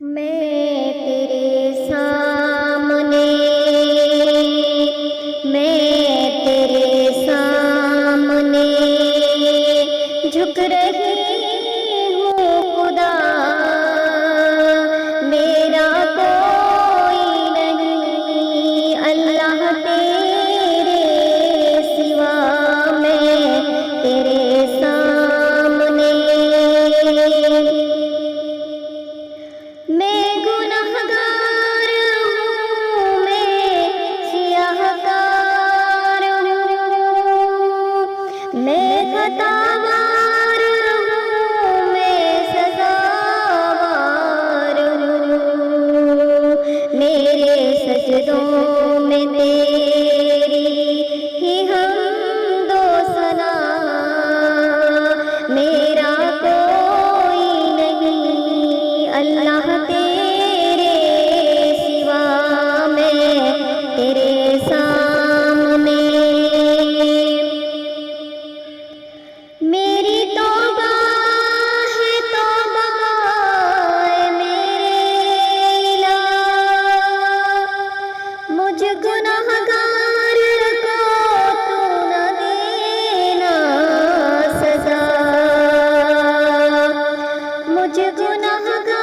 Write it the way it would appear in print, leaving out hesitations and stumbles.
میں تیرے سامنے میں تیرے سامنے جھک رہی ہوں خدا، میرا کوئی نہیں اللہ تیرے سوا، میں تیرے سامنے میں گنہگار ہوں، میں سیاہ کار ہوں، میں خطاوار ہوں، میں سزاوار ہوں، میرے سجدوں میں تیری ہی حمد و ثنا، میرا کوئی نہیں اللہ تیرے سوا، میں تیرے سامنے میری توبہ ہے توبہ اے میرے الہ، مجھ گنہگار کو تو نہ دینا سزا، مجھ گنہگار